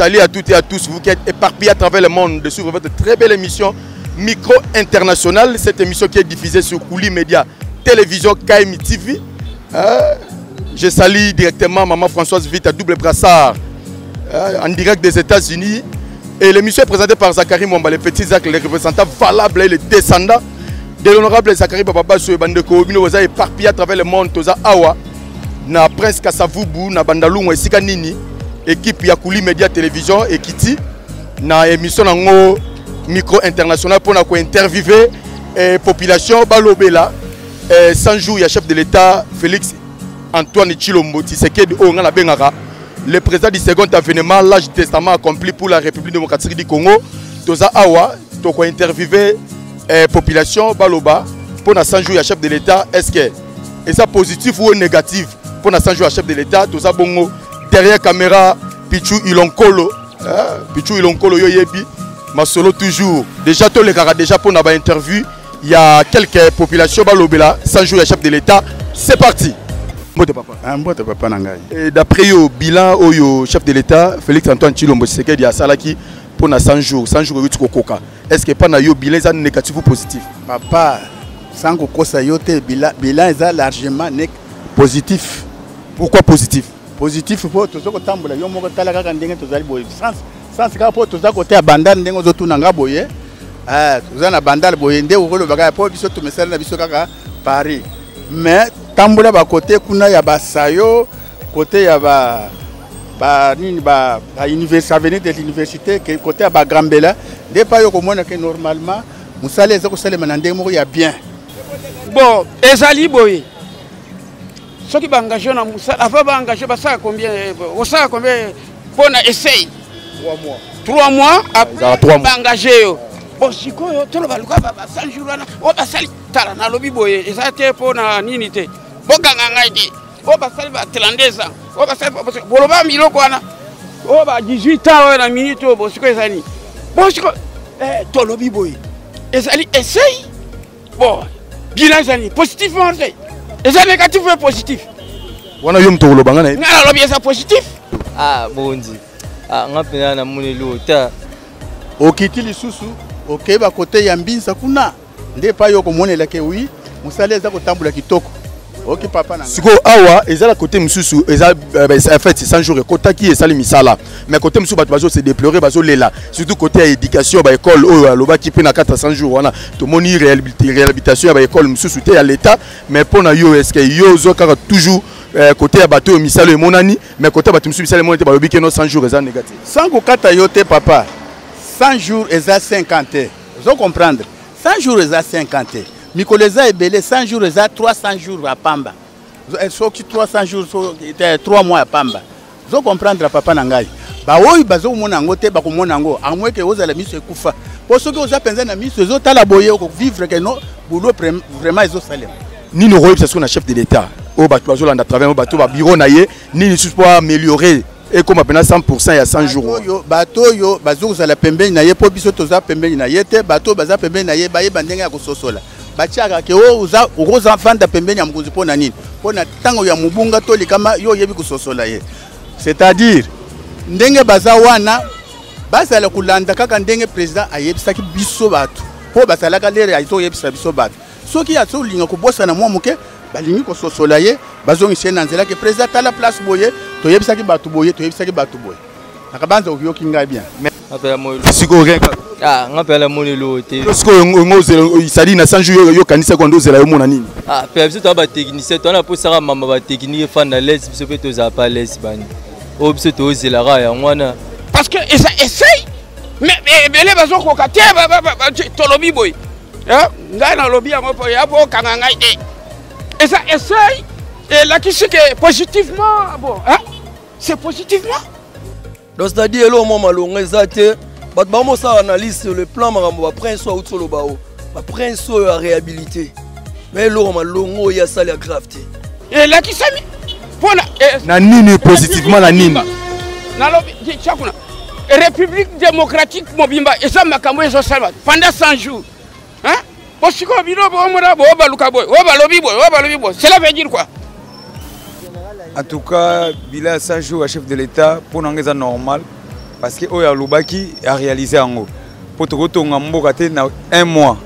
salue à toutes et à tous, vous qui êtes éparpillés à travers le monde, de suivre votre très belle émission Micro International. Cette émission qui est diffusée sur Kouli Média, Télévision KMI TV. Je salue directement Maman Françoise Vita, double brassard, en direct des États-Unis. Et l'émission est présentée par Zachary Momba, le petit Zach, le représentant valable et le descendant de l'honorable Zachary Baba sur Bandeko. Nous sommes éparpillés à travers le monde, Toza Awa, na Prince Kassavubu, na Bandalou, Esika Nini, équipe Yakouli Média Télévision et Kiti, na émission nango Micro International pour interviewer population Balobela. 100 jours, il y a chef de l'État Félix Antoine Tshilombo Tshisekedi Onga la Bengara, le président du second avènement, l'âge du testament accompli pour la République démocratique du Congo. Toza Awa, to ko interviewer population Baloba pour 100 jours, il y a chef de l'État. Est-ce que c'est positif ou négatif pour 100 jours, il y a chef de l'État? Toza Bongo derrière caméra Pichou Ilonkolo, Pichou Ilonkolo Yoyebi, ma solo toujours. Déjà tous les gars déjà pour une interview. Il y a quelques populations Balobela, 100 jours, il y a chef de l'État. C'est parti. Mbote papa. Mbote papa nangai. Et d'après le bilan au chef de l'État, Félix Antoine Tshilombo Tshisekedi a salaki pour 100 jours, 100 jours de koka. Est-ce que pas na yo bilan est négatif ou positif? Papa, sans kokosa yote bilan est largement positif. Pourquoi positif? Positif pour tout ce que tambola yo moko tala kaka ndenge tozali boye. Sans ka po toza côté ya bandal ndenge ozotuna nga boye. Toza na bandal boye nde okolo baka po biso to mesala na biso kaka Paris. Mais tambola ba côté kuna ya basayo, côté ya université, avenue de l'université, côté ya ba Grambela, nde pa yo komona que normalement musale ezako salema na ndenge moko ya bien. Bon, ezali boye. Ceux qui sont engagés dans Moussa, avant d'engager, ça combien? Ça combien? Pour essayer 3 mois après engagé. Bon, si quoi, tu vas le faire 100 jours là, on va salir. Tala na lobby boy, et ça était pour na ninité. Bon, gangangaïdi. On va salir 32 ans. On va salir parce que pour le bas milo quoi na. On va 18 ans na minute au bosco et zani. Bon, si quoi, ton lobby boy. Et ça essaye. Bon, bilan zani positivement c'est. Et ça négatif ou positif? On a eu un tour le bangan. Non, alors ça positif. Ah bon dit. Ah on a pris na moni lota. Okiti lisusu, OK ba côté ya mbinsa kuna. Nde pa yo komonela ke oui, musale za kotambola kitoko. OK papa na. Siko awa ezala côté mususu, ezala en fait 100 jours côté qui ezali misala. Mais côté mususu bato bazo se déplorer bazo lela. Surtout côté éducation ba école o loba ki pe na 400 jours wana. To moni réhabilitation ba école mususu te ya l'état, mais pona yo est-ce que yo zo kaka toujours côté ya bato misala monani, mais côté bato mususu misala monani te ba lobi ke no 100 jours ezala négatif. Sans ko kata yo te papa. 100 jours ezala 50. Vous comprendre? 100 jours ezala 50. Mikoleza ebele 100 jours ezala 300 jours à Pamba. Soki 300 jours 3 mois à Pamba. Vous comprendre papa nangai. Ba oyi bazo mona ngo te ba ko mona ngo. Amwe ke ozala miso ekufa. Po soki oza penza na miso zo tala boye ko vivre que no boulot vraiment ezo salem. Ni no royaume c'est ce qu'on a chef de l'État. Au bato bazo landa travers au bato ba bureau na ye, ni pour améliorer. Et comme appelle 100% il y a 100 jours. Bateau yo bazo za la pembeni na ye po biso toza pembeni na ye te bateau baza pembeni na ye ba ye bandenge ya kososola. Bachaka ke o uza gros enfant da pembeni ya mkonzi pona nini? Pona tango ya mubunga to likama yo yebi kososola ye. C'est-à-dire ndenge baza wana bazala kulanda kaka ndenge président ayebisaki biso bato. Po bazala ka lere aito yebisa biso bato. Soki ya so linga ko bossa na mwa muke balingi kososola ye bazongi sena nzela ke président tala place boye to yebisaki bato boye to yebisaki bato boye nakabanza okiyoki ngai bien appela moi siko rien ah ngapela moni lote siko ngozela isali na 100 jours yo kanisa ko ndozela yo mona nini ah pe biso to ba technicien to na posaka mama ba technique fan na les biso pe to za pas les bani o biso to zela ra ya ngwana Parce que ça essaye. Mais les bazo ko katé to lobby boy. Hein? Ngai na lobby ya mopo ya bo kangangai de. Et ça essaye. Et là qui c'est que positivement bon, hein? C'est positivement. Donc c'est-à-dire là au moment long exact, bah moi ça analyse sur le plan marambo ba prince ou solo bao. Ba prince à réhabiliter. Mais là au moment long il y a ça la gravité. Et là qui c'est pour na nini positivement la nini. Na lobby chakuna. République démocratique Mobimba et ça makambo ezo salva pendant 100 jours. Hein? Parce que bino bo mora bo baluka boy, o balobi boy. Cela veut dire quoi? En tout cas, bilan 100 jours à chef de l'État pour nous c'est normal parce que oyo alobaki a réalisé yango po tokotonga mboka te na 1 mois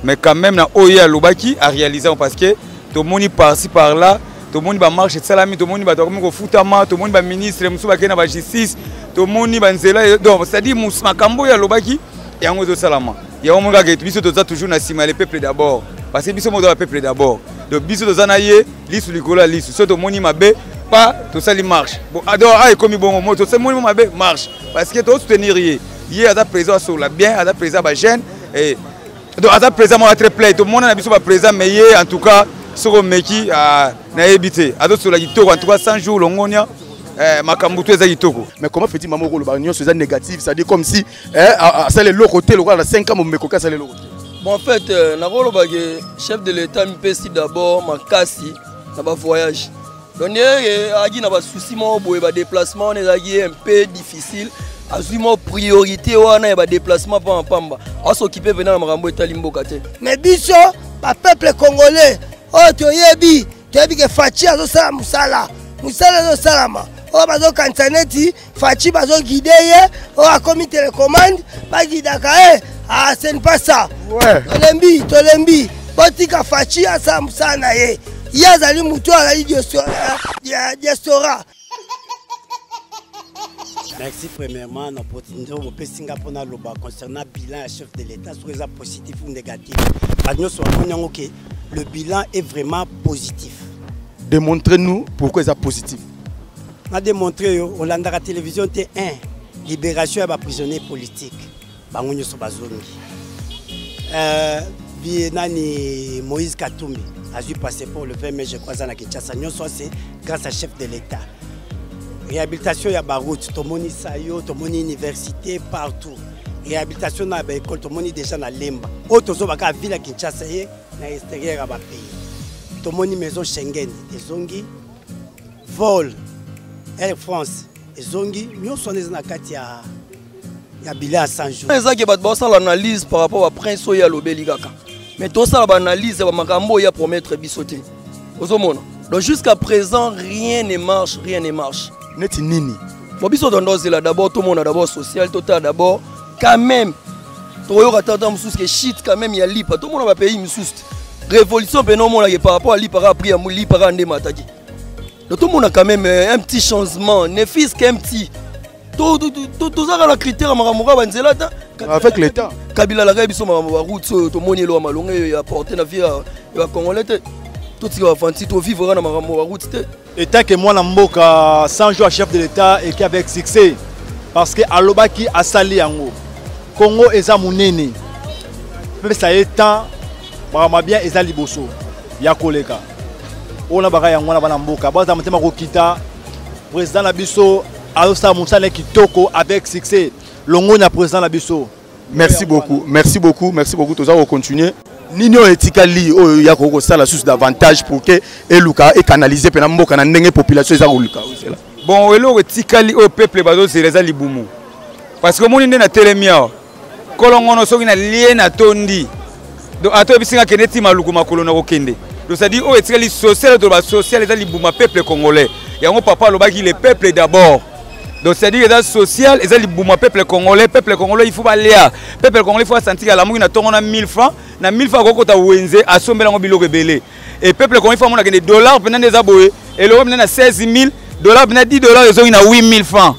mais quand même na oyo alobaki a réalisé parce que tomoni par-ci par-là tomoni ba marche salami tomoni ba tokomi ko futama tomoni ba ministre musu ba kena ba justice tomoni ba nzela donc c'est-à-dire makambo ya alobaki yango zo salama ya omonga ke biso toza toujours na sima le peuple d'abord parce que biso mo doit le peuple d'abord donc biso toza na ye lisu likola lisu so tomoni mabe pas tout ça li marche bon adore ay komi bon moto c'est moi mabe marche parce que to soutenir ye ada présent sur la bien ada présent ba jeune et donc ada présent moi très plein tout le monde na biso ba présent mais ye en tout cas soko meki na ebité ado sur la kitoko en tout cas 100 jours longonia makambo to eza kitoko mais comment fait-il maman ko ba union c'est négatif ça dit comme si ça le côté le la 5 ans mo mekoka ça le côté bon en fait na rolo ba chef de l'état mi pesi d'abord makasi na ba voyage donc agi na ba souci mo boye ba déplacement on est un peu difficile azui mo priorité wana ba déplacement pa pamba a s'occuper venant na makambo etali mboka te mais biso ba peuple congolais oh toyebi que Fachi azo sala musala zo salama o bazo kantaneti Fachi bazo guider o a commis télécommande ba guidaka ce n'est pas ça ouais tolembi botika Fachi asa musala na ye yazali muto ala diaspora. Merci premièrement l'opportunité de faire Singapour concernant le bilan chef de l'État, soit ça positif ou négatif. Le bilan est vraiment positif. Démontrez-nous pourquoi c'est positif. On a démontré au land de la télévision T1, libération des prisonniers politiques. Moïse Katumbi a dû passer pour le 20 mai, je crois, à Kinshasa. C'est grâce à chef de l'État. Réhabilitation ya baroute, tomoni sayo, tomoni université partout. Réhabilitation na ba école, tomoni déjà na Lemba. Auto zo baka ville Kinshasa ye na extérieur ba pays. Tomoni maison Schengen, ezongi vol Air France, ezongi nyonso na kati ya bilan 100 jours. Les gens qui ont l'analyse par rapport à Prince Oya Lobeli Gaka. Mais tout ça l'analyse va makambo ya promettre bisoté. Ozomona. Donc jusqu'à présent rien ne marche, rien ne marche. Neti nini. Bon biso tendance là d'abord tout le monde a d'abord social total d'abord quand même. Toyo katata mususu que shit quand même ya lipa tout le monde va payer mususu. Révolution pe non mon là par rapport à lipa après à lipa ande mataki. Donc tout le monde a quand même un petit changement, ne fils qu'un petit. Tout ça la critère makamura banzela ta avec l'état. Kabila la biso makamura route to moni lo malonga ya porter la vie ya congolais. Tout ce qui va faire, tout vivre dans ma route. Et tant que moi, je suis 100 jours chef de l'État et qui avec succès. Parce que Alobaki a sali en haut. Congo est à mon aîné. Même ça est temps, je bien est à Liboso. Il y a collègue. On a bagay en wana banamboka. Baza mutema kokita. Président Labiso, Alosa Moussane Kitoko avec succès. Longo na président Labiso. Merci beaucoup, merci beaucoup, merci beaucoup. Tous on continuer. Nino etikali o ya ko sala source d'avantage pour que eluka et canaliser pena mboka na ndenge population za uluka. Bon elo etikali o peuple bazo zeleza libumu. Parce que moni na telemia. Kolongono soki na lien na tondi. Donc ato bisinga keneti maluku makolo na kokende. Donc ça dit o etikali social de la social za libuma peuple congolais. Yango papa lobaki le peuple d'abord. Donc c'est-à-dire que social, les peuple congolais il faut aller à peuple congolais il faut sentir à la mouille na tongona 1000 francs, na 1000 francs ko ta wenze asombela ngobilo rebelle. Et peuple congolais il faut mona des dollars pendant des aboyés et l'euro pendant 16000 dollars pendant 10 dollars ils ont na 8000 francs.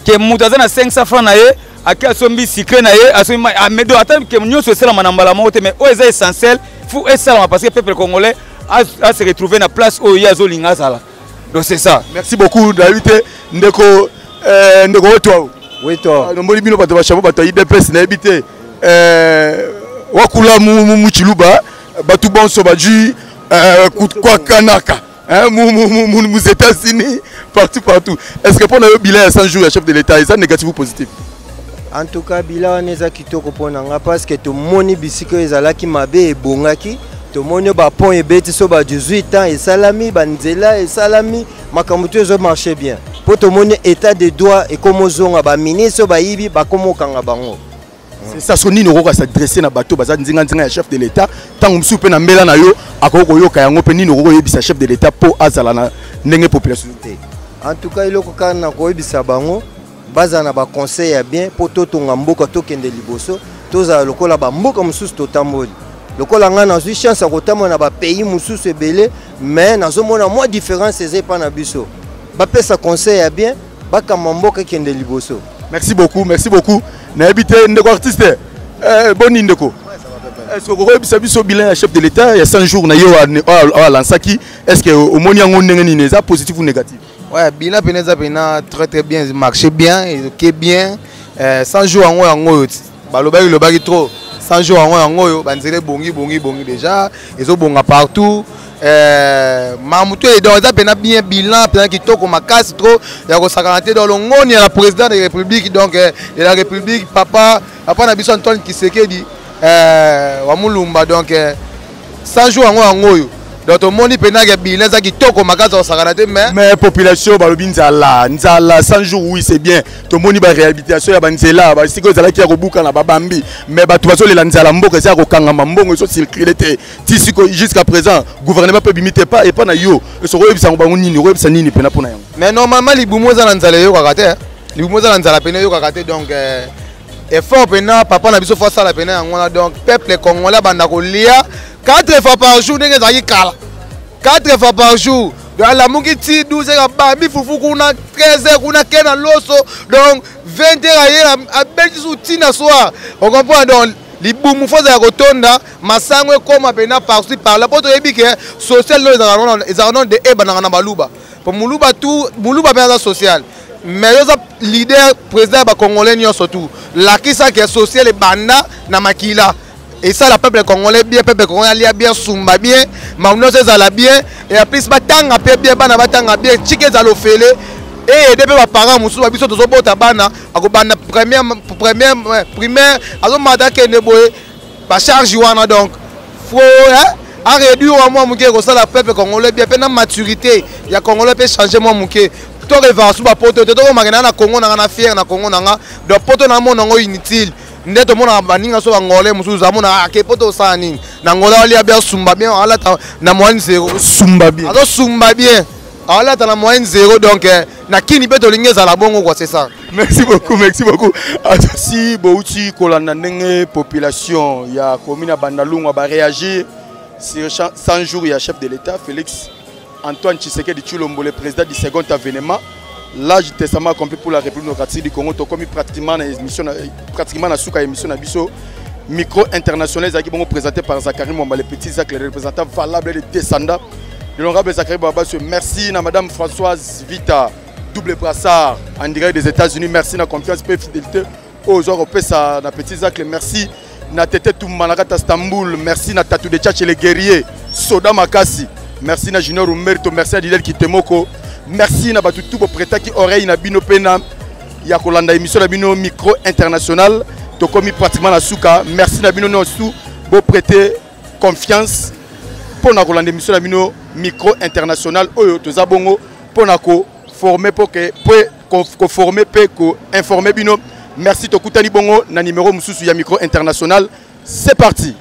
Que mutaza na 500 francs na ye aka asombi sikre na ye asombi amedo attendre que nyo social manambala mote mais o est essentiel faut essentiel parce que peuple congolais a se retrouver na place où il y a zolinga sala. Donc c'est ça. Merci beaucoup David Ndeko ndeko toi oui toi nomboli bino bato bashabo bato IDPS na ebité wakula mu chiluba bato bonso baju kwa kanaka mu États-Unis partout est-ce que pour le bilan 100 jours chef de l'État est négatif ou positif? En tout cas bilan neza kitoko ponanga parce que to moni bisiko ezalaki mabe ebongaki to moni ba pont ebeti so ba 18 ans et salami banzela et salami makambuto ezo marcher bien. Pour tout le monde, état de droit et comme on a ministre, c'est ça, ce qui nous s'adresser à bateau, à chef de l'État. Tant que nous sommes en Mélana, à Koyo, à chef de l'État pour Azalana, n'est population. En tout cas, il y a un baza na ba conseil ya bien po to tonga mboka to kende liboso toza lokola ba mboka mususu to tamboli lokola nga nazwi chance ya kotambola na ba pays mususu ebele mais nazomona mwa différence eza epa na biso bapesa conseil ya bien bakamba mboka kende liboso. Merci beaucoup, merci beaucoup. Nayebi te ndeko artiste boni ndeko. Est-ce que vous avez vu bilan chef de l'État il y a 100 jours na yo à lansaki est-ce que au moni yango ndenge nini eza positif ou négatif? Ouais, bilan peneza pena très bien marché bien et OK bien 100 jours yango balobaki lobaki trop 100 jours yango banzele bongi déjà ezo bonga partout mamuto et donc ça pena bien bilan pena kitoko makasi trop ya ko sakanate dans longoni ya la président de la République donc de la République papa na biso Antoine Tshisekedi wa mulumba donc 100 jours yango donc tout le monde peut bilan ça kitoko makasi ko sakanate mais population balobi nzala 100 jours oui c'est bien tout le monde ba réhabilitation ya banzela ba siko zala ki ya kobuka na babambi mais ba tubaso le nzala mboka ça ko kangama mbongo so circuler te tisiko jusqu'à présent gouvernement peut limiter pas et pas na yo so ko yebisa ngo nini ko yebisa nini pena pona yango mais normalement libumo za nzala yo kakate libumo za nzala pena yo kakate donc effort pena papa na biso fois ça la pena yango donc peuple congolais banda ko lia 4 fois par jour ndenge zaki kala 4 fois par jour donc la mungi ti 12 heures bambi fufu kuna 13 heures kuna kena loso donc 20 heures hier a belgi sous tina soir on comprend donc libumu foza ya kotonda masango ekoma pena par-ci par-là poto yebi ke social no ezalano de ebana na baluba pour muluba tout muluba pena social mais yoza leader président ba congolais nyonso tout la kisa ke social e banda na makila. Et ça, le peuple congolais bien, peuple congolais bien, Sumba bien, Mamno Zala bien, et en plus, Batanga bien, Batanga bien, Tchike Zalo Fele, et depuis mes parents, Moussou, Abisso, Tozo Tabana, Agobana, primaire, Azomada Keneboé, Bachar Jouana donc, faut, à réduire au moins, Mouké, ça, le peuple congolais bien, pendant maturité, il y a Congolais peut changer moi, Mouké. Toi, révérence, Poto, Toto, Magana, na Congo, na fier, na Congo, na donc Poto, na mon inutile. Ndeto mona baninga so ngolé musuza mona akepoto sani na ngola ali abia sumba bien ala na moyenne 0 sumba bien alors sumba bien ala ta na moyenne 0 donc na kini beto lingeza la bongo quoi c'est ça. Merci beaucoup si bouti kolanda ndenge population ya commune Bandalungwa ba réagir sur 100 jours ya chef de l'État Félix Antoine Tshisekedi Tshilombo le président du second avènement. L'âge du testament accompli pour la République démocratique du Congo, comme pratiquement la souka émission na biso micro international qui vont présenté par Zachary Mwamba, les petits actes, les représentants valables et descendants de l'honorable Zachary Mwamba. Merci à Madame Françoise Vita, double brassard en direct des États-Unis. Merci na confiance et fidélité aux Européens, na petits actes. Merci na Tete Toumanakata Istanbul. Merci na Tatou de Tchatch les guerriers, Soda Makasi. Merci na Junior Umberto. Merci à Didel Kitemoko. Merci na batu tout prêta qui oreille na bino pena ya kolanda émission na bino micro international to komi pratiquement la souka. Merci na bino no sou bo prêter confiance pour na kolanda émission na bino micro international oyo to zabongo pour na ko former pour que ko former pe ko informer bino. Merci to kutani bongo na numéro mususu ya micro international. C'est parti.